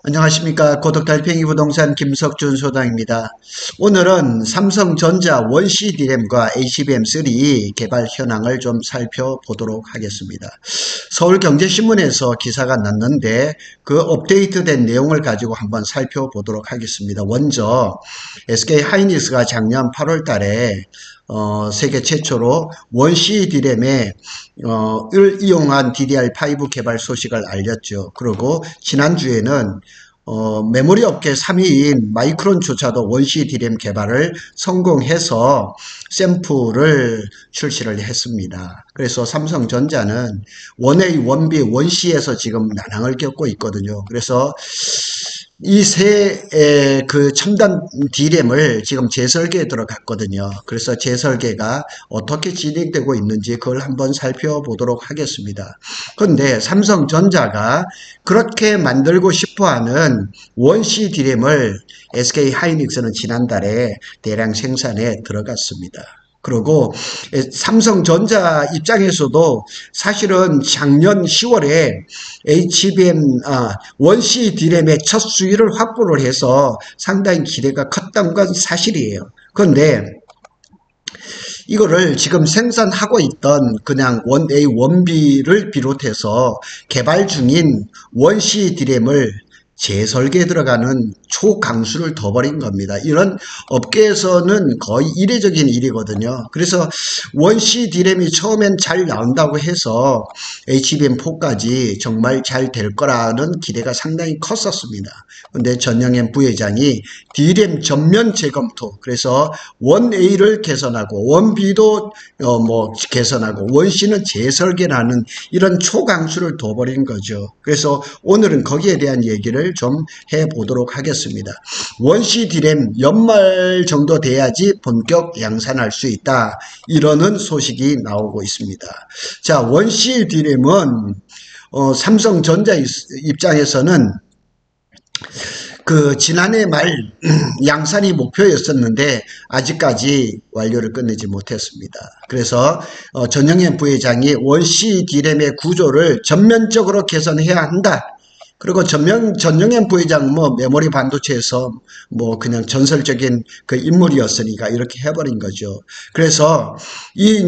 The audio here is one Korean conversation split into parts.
안녕하십니까. 고독달팽이 부동산 김석준 소장입니다. 오늘은 삼성전자 원C D램과 HBM3 개발 현황을 좀 살펴보도록 하겠습니다. 서울경제신문에서 기사가 났는데 그 업데이트된 내용을 가지고 한번 살펴보도록 하겠습니다. 먼저 SK하이닉스가 작년 8월 달에 세계 최초로 원C D램에 을 이용한 DDR5 개발 소식을 알렸죠. 그리고 지난주에는 메모리 업계 3위인 마이크론조차도 원C D램 개발을 성공해서 샘플을 출시를 했습니다. 그래서 삼성전자는 원A, 원B, 원C에서 지금 난항을 겪고 있거든요. 그래서 이 세 첨단 D램을 지금 재설계에 들어갔거든요. 그래서 재설계가 어떻게 진행되고 있는지 그걸 한번 살펴보도록 하겠습니다. 그런데 삼성전자가 그렇게 만들고 싶어하는 원C D램을 SK하이닉스는 지난달에 대량 생산에 들어갔습니다. 그리고 삼성전자 입장에서도 사실은 작년 10월에 원C D램의 첫 수위를 확보를 해서 상당히 기대가 컸던 건 사실이에요. 그런데 이거를 지금 생산하고 있던 그냥 원A, 원B를 비롯해서 개발 중인 원C D램을 재설계에 들어가는 초강수를 둬버린 겁니다. 이런 업계에서는 거의 이례적인 일이거든요. 그래서 원C D램이 처음엔 잘 나온다고 해서 HBM4까지 정말 잘 될 거라는 기대가 상당히 컸었습니다. 근데 전영현 부회장이 D램 전면 재검토, 그래서 원A를 개선하고 원B도 개선하고 원C는 재설계라는 이런 초강수를 둬버린 거죠. 그래서 오늘은 거기에 대한 얘기를 좀 해보도록 하겠습니다. 원C D램 연말 정도 돼야지 본격 양산할 수 있다, 이러는 소식이 나오고 있습니다. 자, 원C D램은 삼성전자 입장에서는 지난해 말 양산이 목표였었는데 아직까지 완료를 끝내지 못했습니다. 그래서 전영현 부회장이 원C D램의 구조를 전면적으로 개선해야 한다. 그리고 전영현 부회장 메모리 반도체에서 그냥 전설적인 그 인물이었으니까 이렇게 해버린 거죠. 그래서 이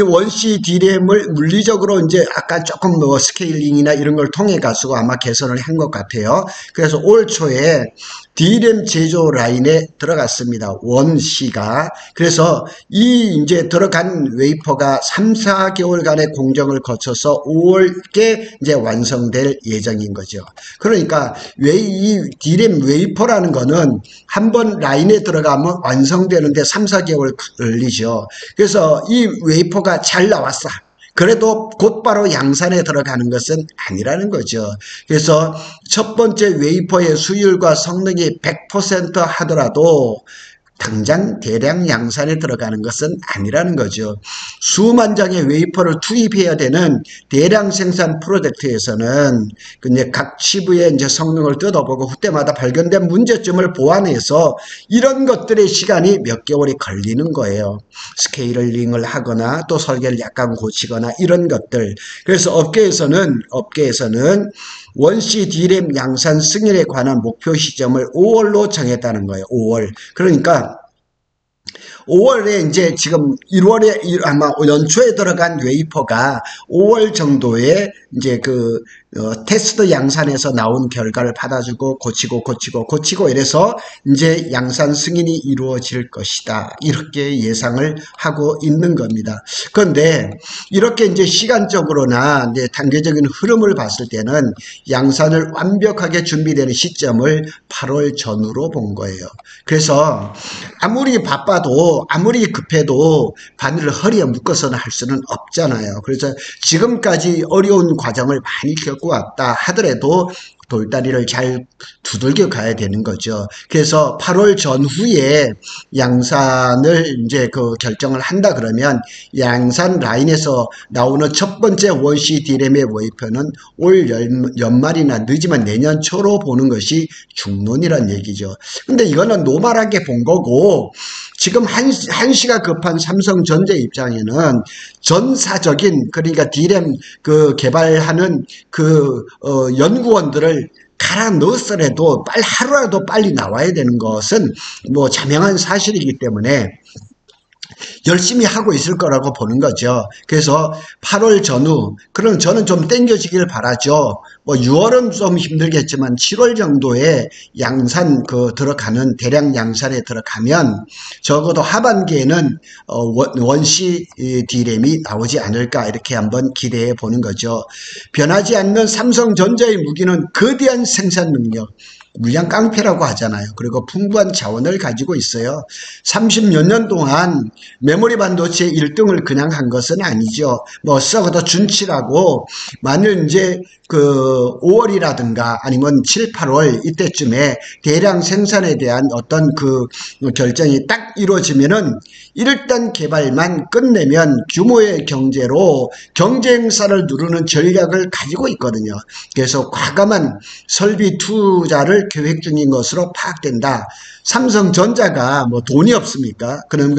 원C D램을 물리적으로 아까 조금 스케일링이나 이런 걸 통해 가지고 아마 개선을 한 것 같아요. 그래서 올 초에 D램 제조 라인에 들어갔습니다. 원C가. 그래서 들어간 웨이퍼가 3, 4개월간의 공정을 거쳐서 5월께 완성될 예정인 거죠. 그러니까 이 D램 웨이퍼라는 거는 한번 라인에 들어가면 완성되는데 3, 4개월 걸리죠. 그래서 이 웨이퍼가 잘 나왔어. 그래도 곧바로 양산에 들어가는 것은 아니라는 거죠. 그래서 첫 번째 웨이퍼의 수율과 성능이 100% 하더라도 당장 대량 양산에 들어가는 것은 아니라는 거죠. 수만 장의 웨이퍼를 투입해야 되는 대량 생산 프로젝트에서는 각 치부의 성능을 뜯어보고 그때마다 발견된 문제점을 보완해서 이런 것들의 시간이 몇 개월이 걸리는 거예요. 스케일링을 하거나 또 설계를 약간 고치거나 이런 것들. 그래서 업계에서는 원C D램 양산 승인에 관한 목표 시점을 5월로 정했다는 거예요. 5월. 그러니까 5월에 지금 1월에 아마 연초에 들어간 웨이퍼가 5월 정도에 테스트 양산에서 나온 결과를 받아주고 고치고 이래서 양산 승인이 이루어질 것이다, 이렇게 예상을 하고 있는 겁니다. 그런데 이렇게 시간적으로나 단계적인 흐름을 봤을 때는 양산을 완벽하게 준비되는 시점을 8월 전후로 본 거예요. 그래서 아무리 바빠도 아무리 급해도 바늘을 허리에 묶어서는 할 수는 없잖아요. 그래서 지금까지 어려운 과정을 많이 겪고 왔다 하더라도 돌다리를 잘 두들겨 가야 되는 거죠. 그래서 8월 전후에 양산을 결정을 한다 그러면 양산 라인에서 나오는 첫 번째 원C D램의 웨이퍼는 올 연말이나 늦으면 내년 초로 보는 것이 중론이란 얘기죠. 근데 이거는 노멀하게 본 거고, 지금 한시가 급한 삼성전자 입장에는 전사적인, 그러니까 D램 개발하는 연구원들을 갈아 넣었더라도 하루라도 빨리 나와야 되는 것은 뭐 자명한 사실이기 때문에 열심히 하고 있을 거라고 보는 거죠. 그래서 8월 전후, 그럼 저는 좀 땡겨지길 바라죠. 뭐 6월은 좀 힘들겠지만 7월 정도에 양산 들어가는 대량 양산에 들어가면 적어도 하반기에는 원시 D램이 나오지 않을까 이렇게 한번 기대해 보는 거죠. 변하지 않는 삼성전자의 무기는 거대한 생산 능력, 물량 깡패라고 하잖아요. 그리고 풍부한 자원을 가지고 있어요. 30몇 년 동안 메모리 반도체 1등을 그냥 한 것은 아니죠. 뭐 썩어도 준치라고 만일 이제 5월이라든가 아니면 7, 8월 이때쯤에 대량 생산에 대한 어떤 결정이 딱 이루어지면은 일단 개발만 끝내면 규모의 경제로 경쟁사를 누르는 전략을 가지고 있거든요. 그래서 과감한 설비 투자를 계획 중인 것으로 파악된다. 삼성전자가 뭐 돈이 없습니까? 그런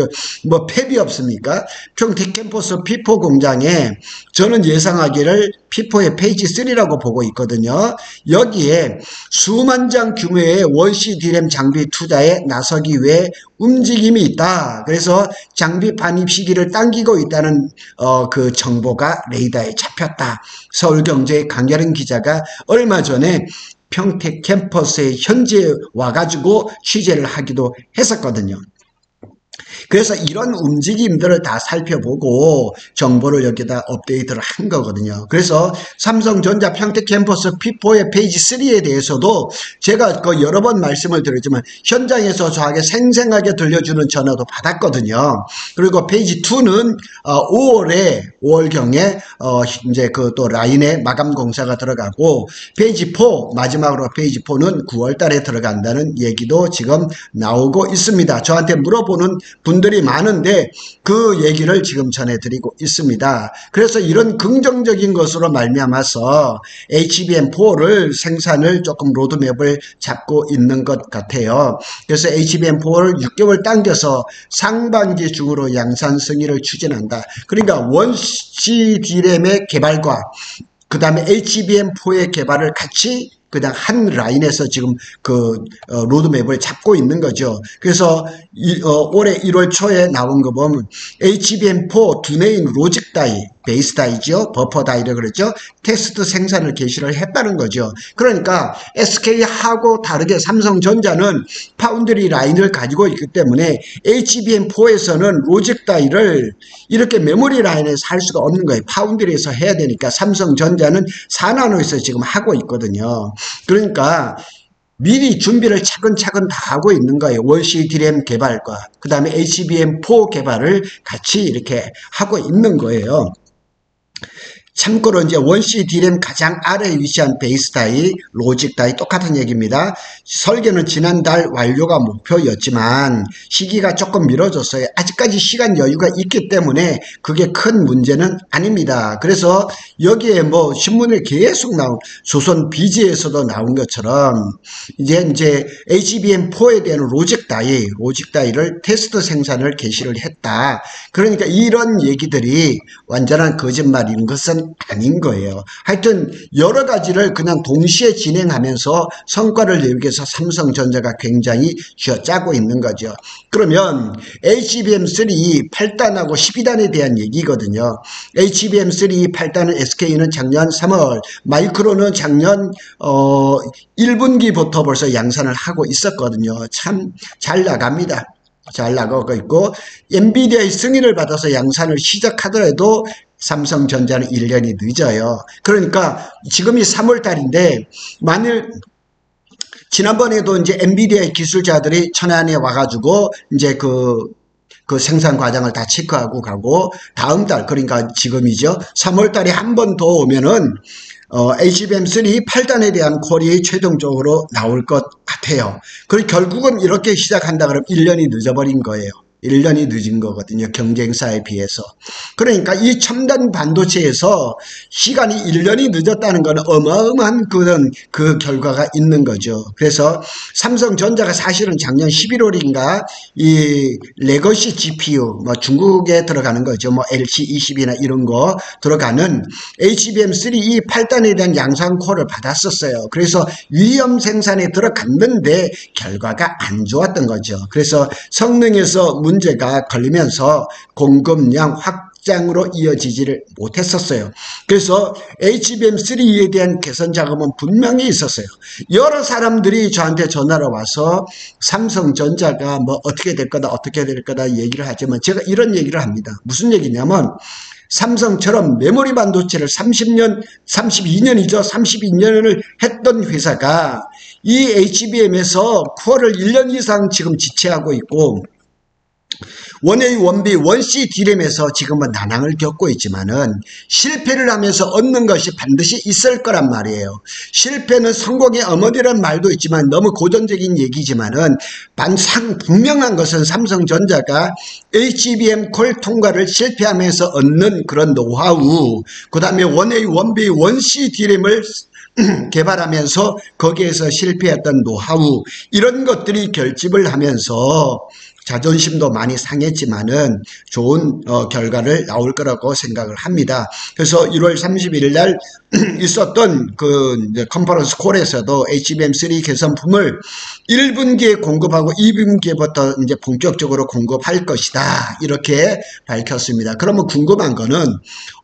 뭐 팹이 없습니까? 평택 캠퍼스 P4 공장에 저는 예상하기를 P4의 페이지 3라고 보고 있거든요. 여기에 수만 장 규모의 원시 D램 장비 투자에 나서기 위해 움직임이 있다. 그래서 장비 반입 시기를 당기고 있다는 그 정보가 레이더에 잡혔다. 서울경제의 강여름 기자가 얼마 전에 평택 캠퍼스에 현지에 와가지고 취재를 하기도 했었거든요. 그래서 이런 움직임들을 다 살펴보고 정보를 여기다 업데이트를 한 거거든요. 그래서 삼성전자 평택 캠퍼스 P4의 페이지 3에 대해서도 제가 여러 번 말씀을 드렸지만 현장에서 저에게 생생하게 들려주는 전화도 받았거든요. 그리고 페이지 2는 5월경에 이제 또 라인에 마감 공사가 들어가고 페이지 4 마지막으로 페이지 4는 9월 달에 들어간다는 얘기도 지금 나오고 있습니다. 저한테 물어보는 분들이 많은데 그 얘기를 지금 전해드리고 있습니다. 그래서 이런 긍정적인 것으로 말미암아서 HBM4를 생산을 조금 로드맵을 잡고 있는 것 같아요. 그래서 HBM4를 6개월 당겨서 상반기 중으로 양산 승인을 추진한다. 그러니까 원시 D램의 개발과 그 다음에 HBM4의 개발을 같이 그냥 한 라인에서 지금 로드맵을 잡고 있는 거죠. 그래서 올해 1월 초에 나온 거 보면 HBM4 두뇌인 로직 다이, 베이스 다이죠. 버퍼 다이를 그랬죠. 테스트 생산을 개시를 했다는 거죠. 그러니까 SK하고 다르게 삼성전자는 파운드리 라인을 가지고 있기 때문에 HBM4에서는 로직 다이를 이렇게 메모리 라인에서 할 수가 없는 거예요. 파운드리에서 해야 되니까 삼성전자는 4나노에서 지금 하고 있거든요. 그러니까 미리 준비를 차근차근 다 하고 있는 거예요. 원시 D램 개발과 그 다음에 HBM4 개발을 같이 이렇게 하고 있는 거예요. 참고로 이제 원시 D램 가장 아래에 위치한 베이스 다이, 로직 다이 똑같은 얘기입니다. 설계는 지난달 완료가 목표였지만 시기가 조금 미뤄졌어요. 아직까지 시간 여유가 있기 때문에 그게 큰 문제는 아닙니다. 그래서 여기에 뭐 신문에 계속 나온 조선 비지에서도 나온 것처럼 이제 HBM4에 대한 로직 다이를 테스트 생산을 개시를 했다. 그러니까 이런 얘기들이 완전한 거짓말인 것은 아닌 거예요. 하여튼 여러 가지를 그냥 동시에 진행하면서 성과를 내기 위해서 삼성전자가 굉장히 쥐어짜고 있는 거죠. 그러면 HBM3 8단하고 12단에 대한 얘기거든요. HBM3 8단은 SK는 작년 3월, 마이크론은 작년 1분기부터 벌써 양산을 하고 있었거든요. 참 잘 나갑니다. 잘 나가고 있고 엔비디아의 승인을 받아서 양산을 시작하더라도 삼성전자는 1년이 늦어요. 그러니까 지금이 3월 달인데 만일 지난번에도 이제 엔비디아의 기술자들이 천안에 와가지고 이제 그 생산 과정을 다 체크하고 가고 다음 달 그러니까 지금이죠. 3월 달에 한 번 더 오면은 HBM3 8단에 대한 콜이 최종적으로 나올 것 같아요. 그리고 결국은 이렇게 시작한다 그러면 1년이 늦어버린 거예요. 1년이 늦은 거거든요. 경쟁사에 비해서. 그러니까 이 첨단 반도체에서 시간이 1년이 늦었다는 건 어마어마한 그런 그 결과가 있는 거죠. 그래서 삼성전자가 사실은 작년 11월인가 이 레거시 GPU 뭐 중국에 들어가는 거죠. 뭐 LC20이나 이런 거 들어가는 HBM3 이 8단에 대한 양산 콜을 받았었어요. 그래서 위험 생산에 들어갔는데 결과가 안 좋았던 거죠. 그래서 성능에서 문제가 걸리면서 공급량 확장으로 이어지지를 못했었어요. 그래서 HBM3에 대한 개선 작업은 분명히 있었어요. 여러 사람들이 저한테 전화로 와서 삼성전자가 뭐 어떻게 될 거다 어떻게 될 거다 얘기를 하지만 제가 이런 얘기를 합니다. 무슨 얘기냐면 삼성처럼 메모리 반도체를 30년, 32년이죠. 32년을 했던 회사가 이 HBM에서 코어를 1년 이상 지금 지체하고 있고 원A, 원B, 원C D램에서 지금은 난항을 겪고 있지만은 실패를 하면서 얻는 것이 반드시 있을 거란 말이에요. 실패는 성공의 어머니란 말도 있지만 너무 고전적인 얘기지만은 분명한 것은 삼성전자가 HBM 콜 통과를 실패하면서 얻는 그런 노하우, 그 다음에 원A, 원B, 원C D램을 개발하면서 거기에서 실패했던 노하우 이런 것들이 결집을 하면서 자존심도 많이 상했지만은 좋은 결과를 나올 거라고 생각을 합니다. 그래서 1월 31일 날 있었던 그 컨퍼런스 콜에서도 HBM3 개선품을 1분기에 공급하고 2분기부터 이제 본격적으로 공급할 것이다. 이렇게 밝혔습니다. 그러면 궁금한 거는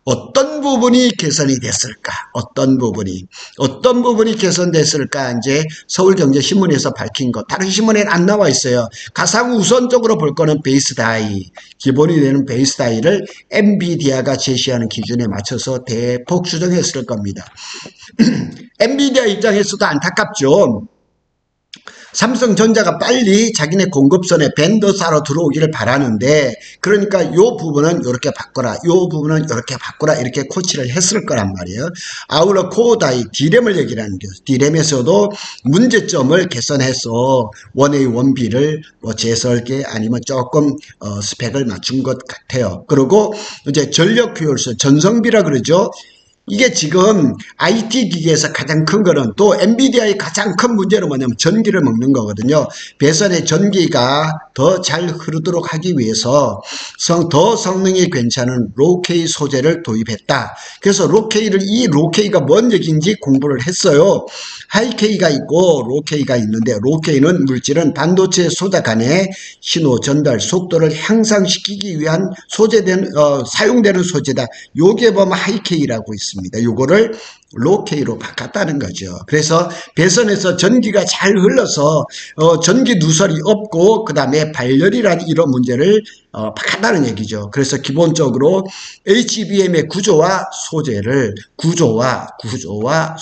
어떤 부분이 개선이 됐을까? 어떤 부분이 개선됐을까? 이제 서울경제신문에서 밝힌 것. 다른 신문에는 안 나와 있어요. 가장 우선적으로 볼 거는 베이스 다이. 기본이 되는 베이스 다이를 엔비디아가 제시하는 기준에 맞춰서 대폭 수정했을 겁니다. 엔비디아 입장에서도 안타깝죠. 삼성전자가 빨리 자기네 공급선에 벤더사로 들어오기를 바라는데 그러니까 요 부분은 이렇게 바꿔라 요 부분은 이렇게 바꿔라 이렇게 코치를 했을 거란 말이에요. 아울러 코어다이 D램을 얘기를 하는 거죠. D램에서도 문제점을 개선해서 원A 원B를 뭐 재설계 아니면 조금 스펙을 맞춘 것 같아요. 그리고 이제 전력 효율성 전성비라 그러죠. 이게 지금 IT 기기에서 가장 큰 거는 또 엔비디아의 가장 큰 문제는 뭐냐면 전기를 먹는 거거든요. 배선의 전기가 더 잘 흐르도록 하기 위해서 더 성능이 괜찮은 로케이 소재를 도입했다. 그래서 이 로케이가 뭔 얘기인지 공부를 했어요. 하이케이가 있고 로케이가 있는데 로케이는 물질은 반도체 소자 간의 신호 전달 속도를 향상시키기 위한 사용되는 소재다. 요게 보면 하이케이라고 있습니다. 요거를 로케이로 바꿨다는 거죠. 그래서 배선에서 전기가 잘 흘러서 전기 누설이 없고 그 다음에 발열이라는 이런 문제를 바꿨다는 얘기죠. 그래서 기본적으로 HBM의 구조와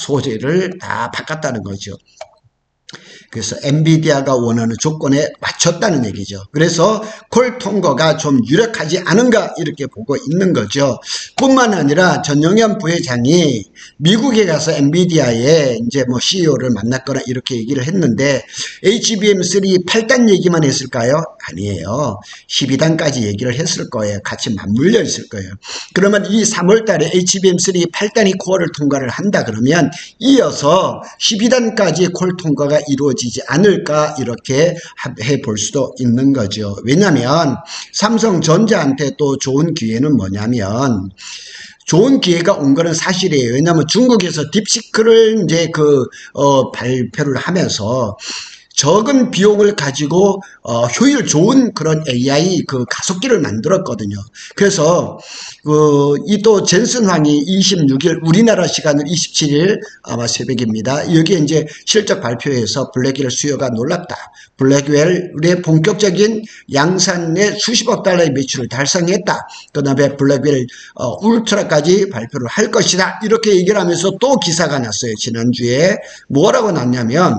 소재를 다 바꿨다는 거죠. 그래서 엔비디아가 원하는 조건에 맞췄다는 얘기죠. 그래서 콜 통과가 좀 유력하지 않은가 이렇게 보고 있는 거죠. 뿐만 아니라 전영현 부회장이 미국에 가서 엔비디아의 이제 뭐 CEO를 만났거나 이렇게 얘기를 했는데 HBM3 8단 얘기만 했을까요? 아니에요. 12단까지 얘기를 했을 거예요. 같이 맞물려 있을 거예요. 그러면 이 3월 달에 HBM3 8단이 코어를 통과를 한다 그러면 이어서 12단까지 콜 통과가 이루어지지 않을까 이렇게 해볼 수도 있는 거죠. 왜냐하면 삼성전자한테 또 좋은 기회는 뭐냐면 좋은 기회가 온 거는 사실이에요. 왜냐하면 중국에서 딥시크를 이제 발표를 하면서 적은 비용을 가지고 효율 좋은 그런 AI 가속기를 만들었거든요. 그래서 이 또 젠슨 황이 26일 우리나라 시간으로 27일 아마 새벽입니다. 여기에 이제 실적 발표에서 블랙웰 수요가 놀랍다. 블랙웰의 본격적인 양산의 수십억 달러의 매출을 달성했다. 그 다음에 블랙웰 울트라까지 발표를 할 것이다. 이렇게 얘기를 하면서 또 기사가 났어요. 지난주에 뭐라고 났냐면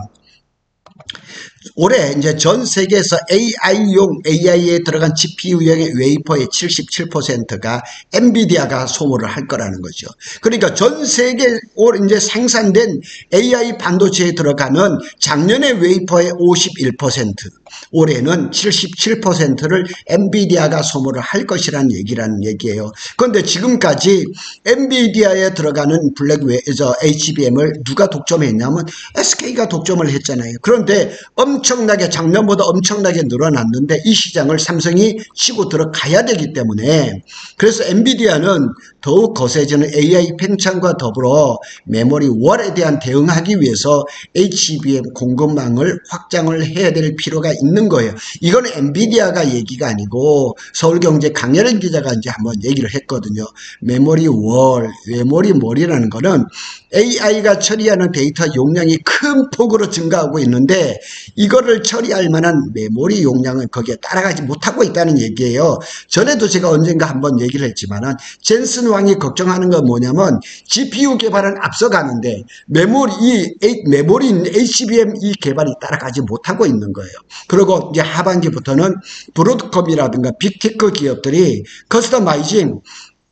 올해 이제 전 세계에서 AI에 들어간 GPU용의 웨이퍼의 77%가 엔비디아가 소모를 할 거라는 거죠. 그러니까 전 세계 올 이제 생산된 AI 반도체에 들어가는 작년의 웨이퍼의 51%, 올해는 77%를 엔비디아가 소모를 할 것이라는 얘기예요. 그런데 지금까지 엔비디아에 들어가는 HBM을 누가 독점했냐면 SK가 독점을 했잖아요. 그런데 엄청나게 작년보다 엄청나게 늘어났는데 이 시장을 삼성이 치고 들어가야 되기 때문에, 그래서 엔비디아는 더욱 거세지는 AI 팽창과 더불어 메모리 월에 대한 대응하기 위해서 HBM 공급망을 확장을 해야 될 필요가 있는 거예요. 이건 엔비디아가 얘기가 아니고 서울경제 강혜련 기자가 이제 한번 얘기를 했거든요. 메모리 월이라는 거는 AI가 처리하는 데이터 용량이 큰 폭으로 증가하고 있는데 이거를 처리할 만한 메모리 용량은 거기에 따라가지 못하고 있다는 얘기예요. 전에도 제가 언젠가 한번 얘기를 했지만은 젠슨 왕이 걱정하는 건 뭐냐면 GPU 개발은 앞서가는데 메모리 HBM 이 개발이 따라가지 못하고 있는 거예요. 그리고 이제 하반기부터는 브로드컴이라든가 빅테크 기업들이 커스터마이징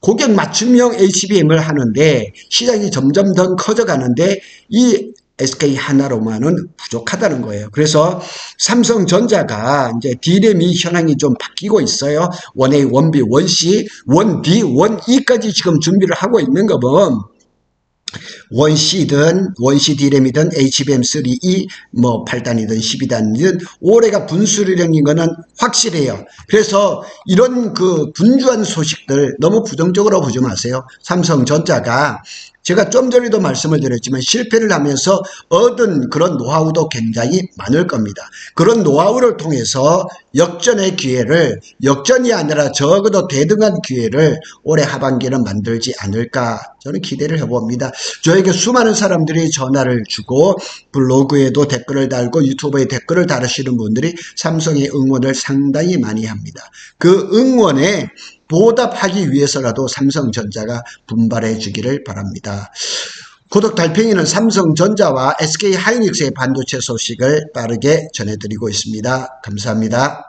고객 맞춤형 HBM을 하는데 시장이 점점 더 커져가는데 이 SK 하나로만은 부족하다는 거예요. 그래서 삼성전자가 이제 D램이 현황이 좀 바뀌고 있어요. 1A, 1B, 1C, 1D, 1E까지 지금 준비를 하고 있는 거 보면 1C D램이든 HBM3E 8단이든 12단이든 올해가 분수령인 거는 확실해요. 그래서 이런 그 분주한 소식들 너무 부정적으로 보지 마세요. 삼성전자가 제가 좀 전에도 말씀을 드렸지만 실패를 하면서 얻은 그런 노하우도 굉장히 많을 겁니다. 그런 노하우를 통해서 역전의 기회를, 역전이 아니라 적어도 대등한 기회를 올해 하반기는 만들지 않을까 저는 기대를 해봅니다. 저에게 수많은 사람들이 전화를 주고 블로그에도 댓글을 달고 유튜브에 댓글을 달으시는 분들이 삼성의 응원을 상당히 많이 합니다. 그 응원에 보답하기 위해서라도 삼성전자가 분발해 주기를 바랍니다. 구독 달팽이는 삼성전자와 SK 하이닉스의 반도체 소식을 빠르게 전해드리고 있습니다. 감사합니다.